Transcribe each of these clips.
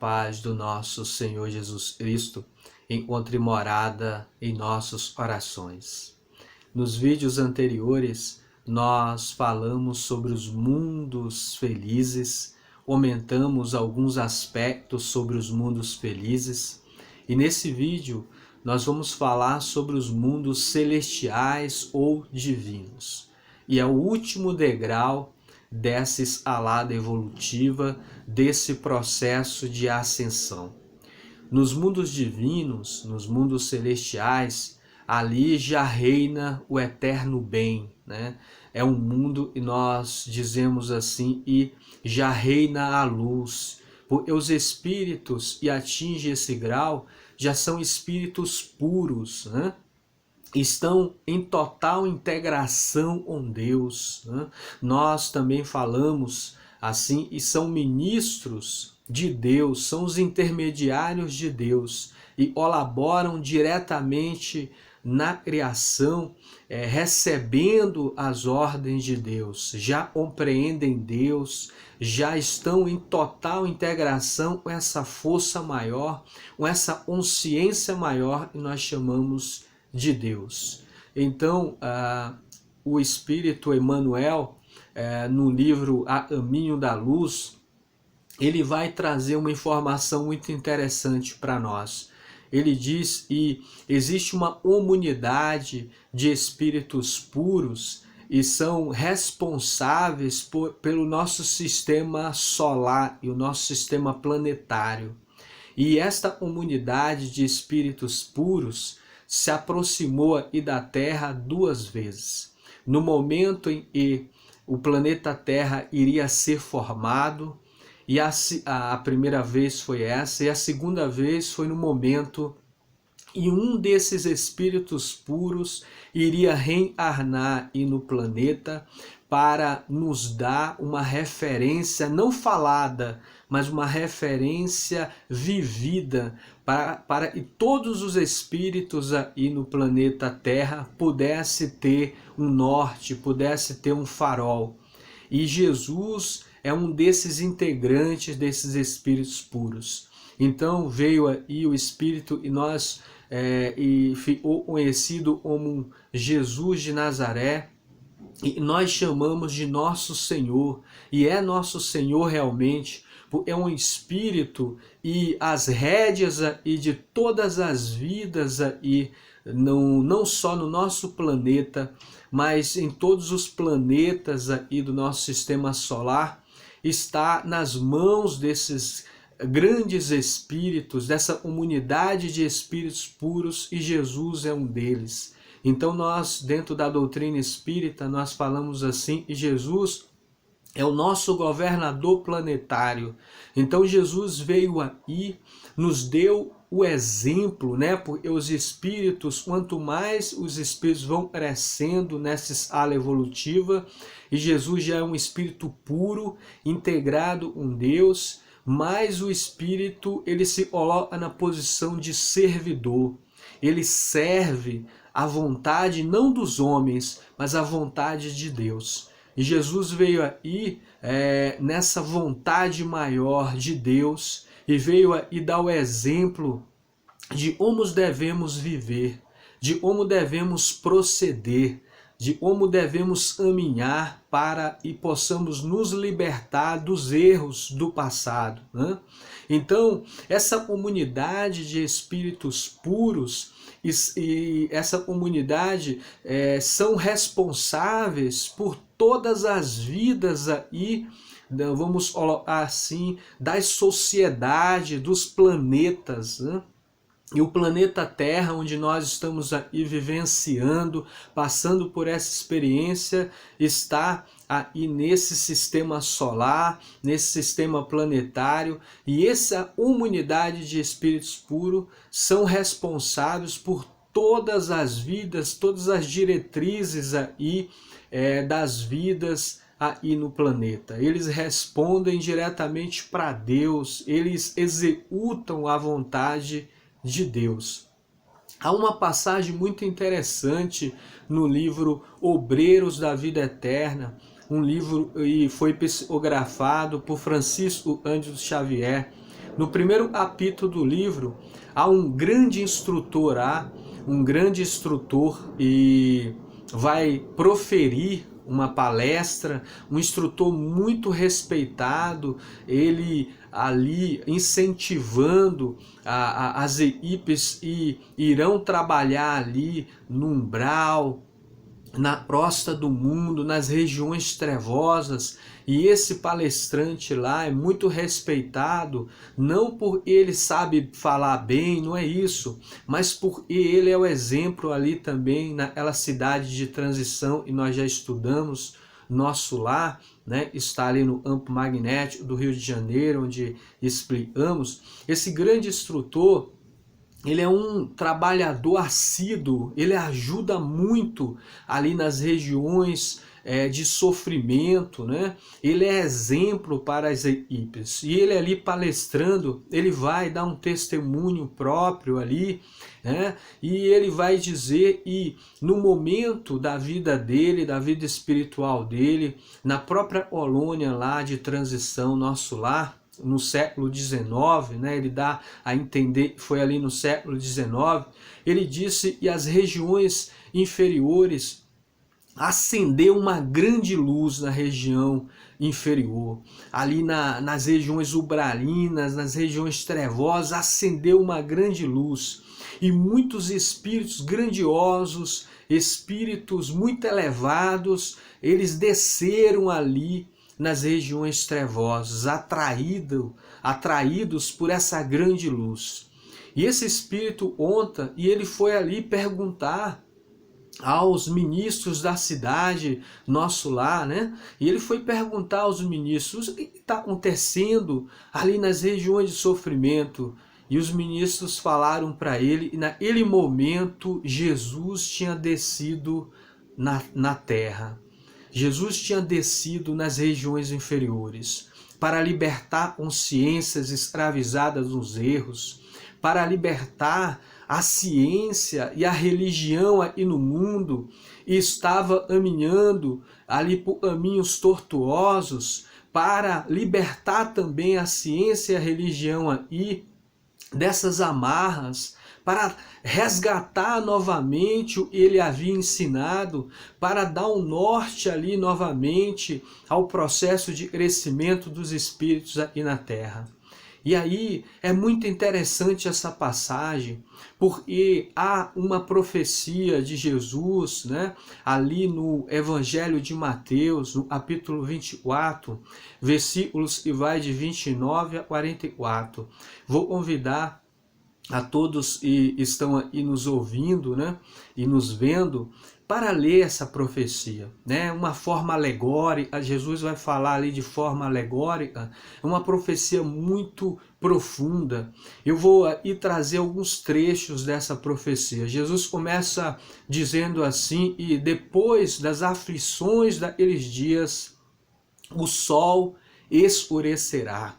paz do nosso Senhor Jesus Cristo encontre morada em nossos corações. Nos vídeos anteriores, nós falamos sobre os mundos felizes, comentamos alguns aspectos sobre os mundos felizes, e nesse vídeo nós vamos falar sobre os mundos celestiais ou divinos. E é o último degrau dessa escalada evolutiva, desse processo de ascensão. Nos mundos divinos, nos mundos celestiais, ali já reina o eterno bem, né? É um mundo, e nós dizemos assim, e já reina a luz. Porque os espíritos que atingem esse grau já são espíritos puros, né? Estão em total integração com Deus, né? Nós também falamos assim, e são ministros de Deus, são os intermediários de Deus e colaboram diretamente na criação, recebendo as ordens de Deus, já compreendem Deus, já estão em total integração com essa força maior, com essa consciência maior que nós chamamos de Deus. Então, o Espírito Emmanuel, no livro A Caminho da Luz, ele vai trazer uma informação muito interessante para nós. Ele diz que existe uma comunidade de espíritos puros e são responsáveis pelo nosso sistema solar e o nosso sistema planetário. E esta comunidade de espíritos puros se aproximou aqui da Terra 2 vezes. No momento em que o planeta Terra iria ser formado, e a primeira vez foi essa, e a segunda vez foi no momento em um desses espíritos puros iria reencarnar e no planeta para nos dar uma referência não falada, mas uma referência vivida para que todos os espíritos aí no planeta Terra pudessem ter um norte, pudessem ter um farol. E Jesus é um desses integrantes desses espíritos puros. Então veio aí o Espírito e nós e ficou conhecido como Jesus de Nazaré, e nós chamamos de nosso Senhor, e é nosso Senhor realmente, porque é um Espírito e as rédeas e de todas as vidas aí, não só no nosso planeta, mas em todos os planetas aí do nosso sistema solar, está nas mãos desses grandes espíritos, dessa comunidade de espíritos puros, e Jesus é um deles. Então nós, dentro da doutrina espírita, nós falamos assim, e Jesus é o nosso governador planetário. Então Jesus veio aí, nos deu o exemplo, né? Porque os espíritos, quanto mais os espíritos vão crescendo nessa escala evolutiva, e Jesus já é um espírito puro, integrado com Deus, mas o espírito ele se coloca na posição de servidor. Ele serve a vontade não dos homens, mas a vontade de Deus. E Jesus veio aí nessa vontade maior de Deus e veio aí dar o exemplo de como devemos viver, de como devemos proceder, de como devemos caminhar para e possamos nos libertar dos erros do passado, né? Então, essa comunidade de espíritos puros e essa comunidade são responsáveis por todas as vidas aí, vamos colocar assim, das sociedades, dos planetas, né? E o planeta Terra, onde nós estamos aí vivenciando, passando por essa experiência, está aí nesse sistema solar, nesse sistema planetário, e essa comunidade de espíritos puros são responsáveis por todas as vidas, todas as diretrizes aí das vidas aí no planeta. Eles respondem diretamente para Deus, eles executam a vontade de Deus. Há uma passagem muito interessante no livro Obreiros da Vida Eterna, um livro e foi psicografado por Francisco Cândido Xavier, No primeiro capítulo do livro, há um grande instrutor, e vai proferir uma palestra, um instrutor muito respeitado, ele ali incentivando as equipes e irão trabalhar ali no umbral, na crosta do mundo, nas regiões trevosas, e esse palestrante lá é muito respeitado, não por ele sabe falar bem, não é isso, mas porque ele é o exemplo ali também naquela cidade de transição, e nós já estudamos, nosso lar, né, está ali no campo magnético do Rio de Janeiro, onde explicamos, esse grande instrutor, ele é um trabalhador assíduo, ele ajuda muito ali nas regiões de sofrimento, né? Ele é exemplo para as equipes. E ele ali palestrando, ele vai dar um testemunho próprio ali, né? E ele vai dizer, e no momento da vida dele, da vida espiritual dele, na própria colônia lá de transição, nosso lar, no século XIX, né, ele dá a entender que foi ali no século XIX, ele disse que as regiões inferiores acendeu uma grande luz na região inferior, ali nas regiões umbralinas, nas regiões trevosas, acendeu uma grande luz, e muitos espíritos grandiosos, espíritos muito elevados, eles desceram ali nas regiões trevosas, atraídos por essa grande luz. E esse espírito ontem, e ele foi ali perguntar aos ministros da cidade, nosso lar, né? E ele foi perguntar aos ministros o que está acontecendo ali nas regiões de sofrimento. E os ministros falaram para ele, e naquele momento Jesus tinha descido na terra. Jesus tinha descido nas regiões inferiores para libertar consciências escravizadas nos erros, para libertar a ciência e a religião aqui no mundo, e estava caminhando ali por caminhos tortuosos, para libertar também a ciência e a religião aí dessas amarras, para resgatar novamente o que ele havia ensinado, para dar um norte ali novamente ao processo de crescimento dos espíritos aqui na Terra. E aí é muito interessante essa passagem, porque há uma profecia de Jesus, né, ali no Evangelho de Mateus, no capítulo 24, versículos que vai de 29 a 44. Vou convidar a todos que estão aí nos ouvindo, né, e nos vendo, para ler essa profecia, né? Uma forma alegórica, Jesus vai falar ali de forma alegórica, é uma profecia muito profunda. Eu vou aí trazer alguns trechos dessa profecia. Jesus começa dizendo assim: e depois das aflições daqueles dias, o sol escurecerá,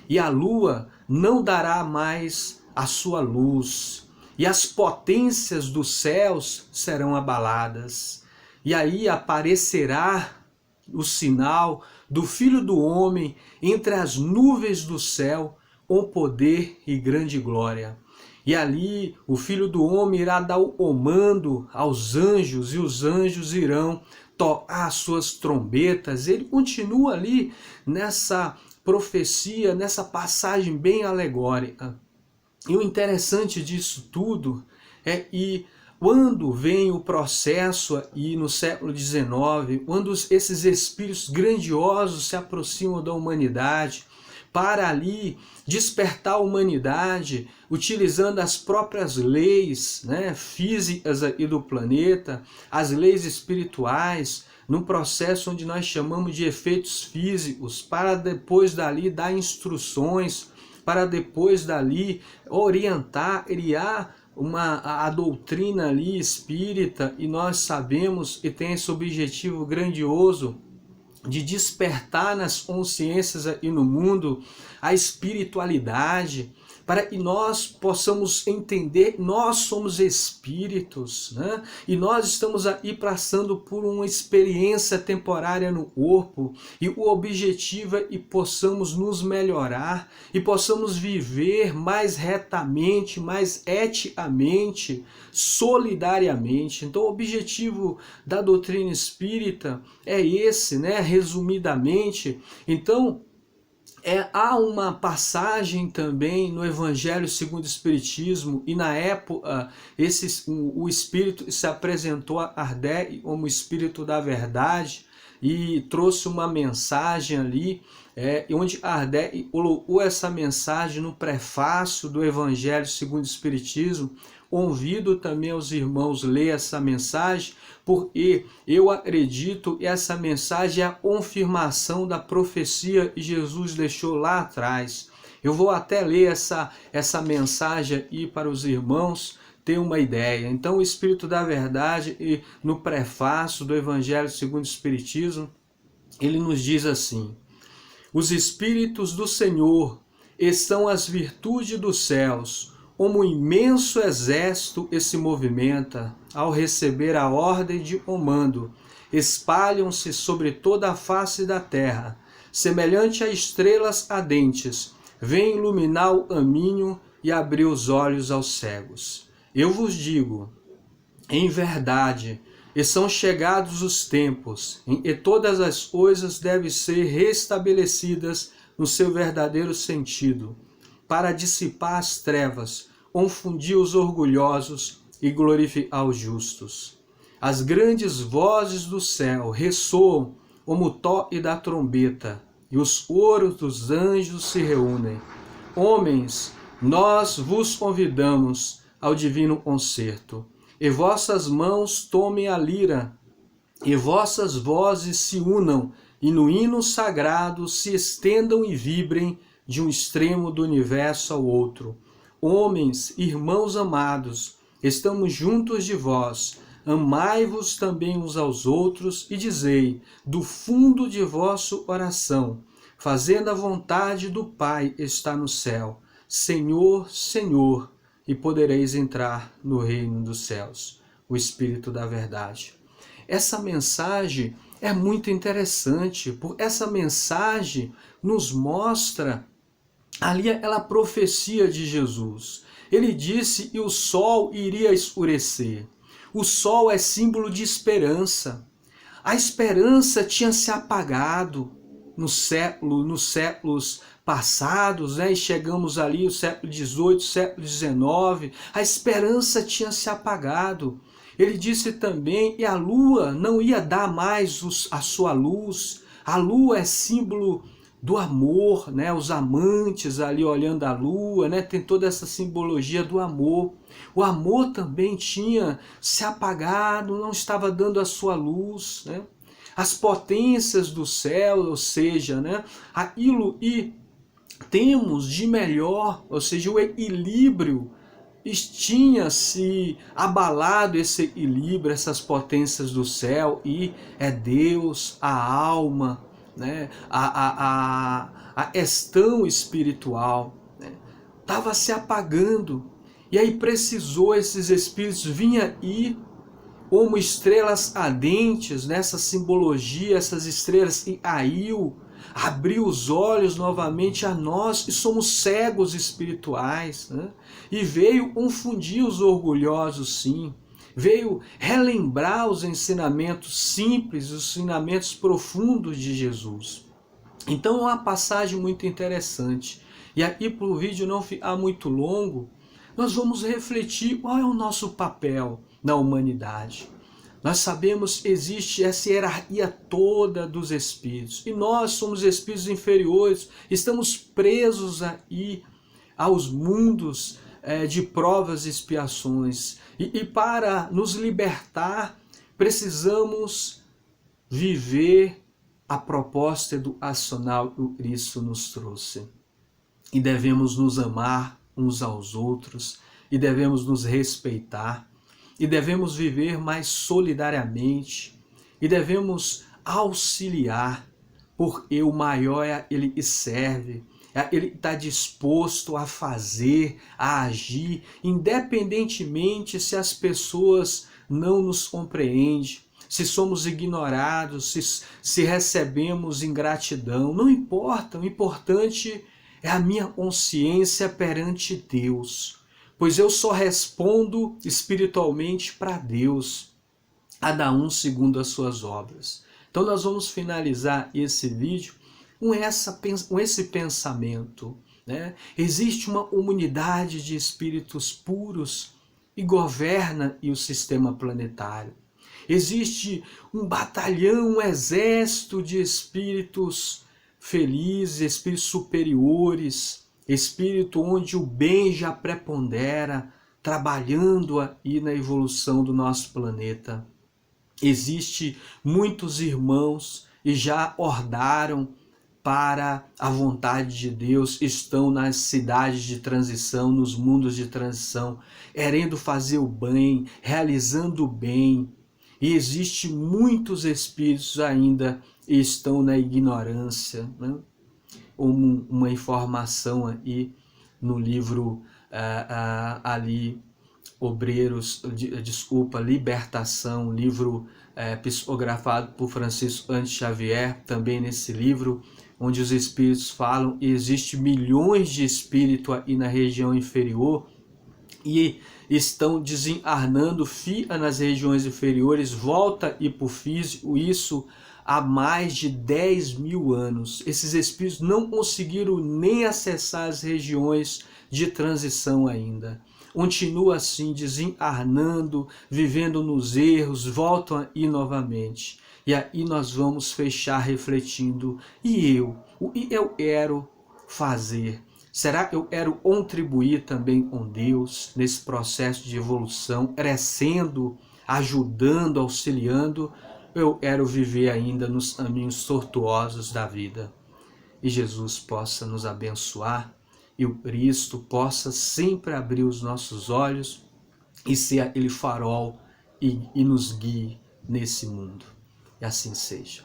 e a lua não dará mais a sua luz, e as potências dos céus serão abaladas. E aí aparecerá o sinal do Filho do Homem entre as nuvens do céu, com poder e grande glória. E ali o Filho do Homem irá dar o comando aos anjos, e os anjos irão tocar as suas trombetas. Ele continua ali nessa profecia, nessa passagem bem alegórica. E o interessante disso tudo é que quando vem o processo aí no século XIX, quando esses espíritos grandiosos se aproximam da humanidade, para ali despertar a humanidade, utilizando as próprias leis, né, físicas aqui do planeta, as leis espirituais, num processo onde nós chamamos de efeitos físicos, para depois dali dar instruções, para depois dali orientar, criar a doutrina ali espírita, e nós sabemos que tem esse objetivo grandioso de despertar nas consciências e no mundo a espiritualidade, para que nós possamos entender, nós somos espíritos, né? E nós estamos aí passando por uma experiência temporária no corpo, e o objetivo é que possamos nos melhorar e possamos viver mais retamente, mais eticamente, solidariamente. Então o objetivo da doutrina espírita é esse, né? Resumidamente. Então, há uma passagem também no Evangelho segundo o Espiritismo, e na época o Espírito se apresentou a Kardec como o Espírito da Verdade e trouxe uma mensagem ali, onde Kardec colocou essa mensagem no prefácio do Evangelho segundo o Espiritismo. Convido também os irmãos a ler essa mensagem, porque eu acredito que essa mensagem é a confirmação da profecia que Jesus deixou lá atrás. Eu vou até ler essa mensagem aí para os irmãos ter uma ideia. Então o Espírito da Verdade, no prefácio do Evangelho segundo o Espiritismo, ele nos diz assim: os Espíritos do Senhor estão as virtudes dos céus, como um imenso exército se movimenta ao receber a ordem de comando, espalham-se sobre toda a face da terra, semelhante a estrelas ardentes, vêm iluminar o caminho e abrir os olhos aos cegos. Eu vos digo, em verdade, e são chegados os tempos em que todas as coisas devem ser restabelecidas no seu verdadeiro sentido, para dissipar as trevas, confundir os orgulhosos e glorificar os justos. As grandes vozes do céu ressoam como o toque da trombeta, e os coros dos anjos se reúnem. Homens, nós vos convidamos ao divino concerto, e vossas mãos tomem a lira, e vossas vozes se unam, e no hino sagrado se estendam e vibrem de um extremo do universo ao outro. Homens, irmãos amados, estamos juntos de vós, amai-vos também uns aos outros e dizei, do fundo de vosso coração, fazendo a vontade do Pai está no céu, Senhor, Senhor, e podereis entrar no reino dos céus. O Espírito da Verdade. Essa mensagem é muito interessante, porque essa mensagem nos mostra ali aquela profecia de Jesus. Ele disse que o sol iria escurecer. O sol é símbolo de esperança. A esperança tinha se apagado nos séculos passados, né? E chegamos ali no século XVIII, século XIX. A esperança tinha se apagado. Ele disse também que a lua não ia dar mais a sua luz. A lua é símbolo do amor, né? Os amantes ali olhando a lua, né? Tem toda essa simbologia do amor. O amor também tinha se apagado, não estava dando a sua luz, né? As potências do céu, ou seja, né? Aquilo e temos de melhor, ou seja, o equilíbrio, tinha-se abalado esse equilíbrio, essas potências do céu, e é Deus, a alma, né? a questão espiritual, né? Estava se apagando, e aí precisou esses espíritos vinham aí como estrelas ardentes, nessa simbologia, essas estrelas que caiu, abriu os olhos novamente a nós que somos cegos espirituais, né? E veio confundir os orgulhosos, sim, veio relembrar os ensinamentos simples, os ensinamentos profundos de Jesus. Então é uma passagem muito interessante. E aqui, para o vídeo não ficar muito longo, nós vamos refletir qual é o nosso papel na humanidade. Nós sabemos que existe essa hierarquia toda dos espíritos. E nós somos espíritos inferiores, estamos presos aí aos mundos de provas e expiações. E para nos libertar, precisamos viver a proposta educacional que o Cristo nos trouxe. E devemos nos amar uns aos outros, e devemos nos respeitar, e devemos viver mais solidariamente, e devemos auxiliar, porque o maior é ele que serve, Ele está disposto a fazer, a agir, independentemente se as pessoas não nos compreendem, se somos ignorados, se recebemos ingratidão. Não importa, o importante é a minha consciência perante Deus, pois eu só respondo espiritualmente para Deus, cada um segundo as suas obras. Então nós vamos finalizar esse vídeo com esse pensamento, né? Existe uma unidade de espíritos puros e governa o sistema planetário. Existe um batalhão, um exército de espíritos felizes, espíritos superiores, espírito onde o bem já prepondera, trabalhando aí na evolução do nosso planeta. Existe muitos irmãos e já ordaram para a vontade de Deus, estão nas cidades de transição, nos mundos de transição, querendo fazer o bem, realizando o bem. E existe muitos espíritos ainda estão na ignorância, né? Uma informação aí no livro ali, Libertação, livro psicografado por Francisco Cândido Xavier, também nesse livro, onde os espíritos falam, e existe milhões de espíritos aí na região inferior, e estão desencarnando, fica nas regiões inferiores, volta e para o físico, isso há mais de 10.000 anos. Esses espíritos não conseguiram nem acessar as regiões de transição ainda. Continua assim, desencarnando, vivendo nos erros, voltam aí novamente. E aí nós vamos fechar refletindo, o que eu quero fazer? Será que eu quero contribuir também com Deus nesse processo de evolução, crescendo, ajudando, auxiliando? Eu quero viver ainda nos caminhos tortuosos da vida? E Jesus possa nos abençoar e o Cristo possa sempre abrir os nossos olhos e ser aquele farol e nos guie nesse mundo. E assim seja.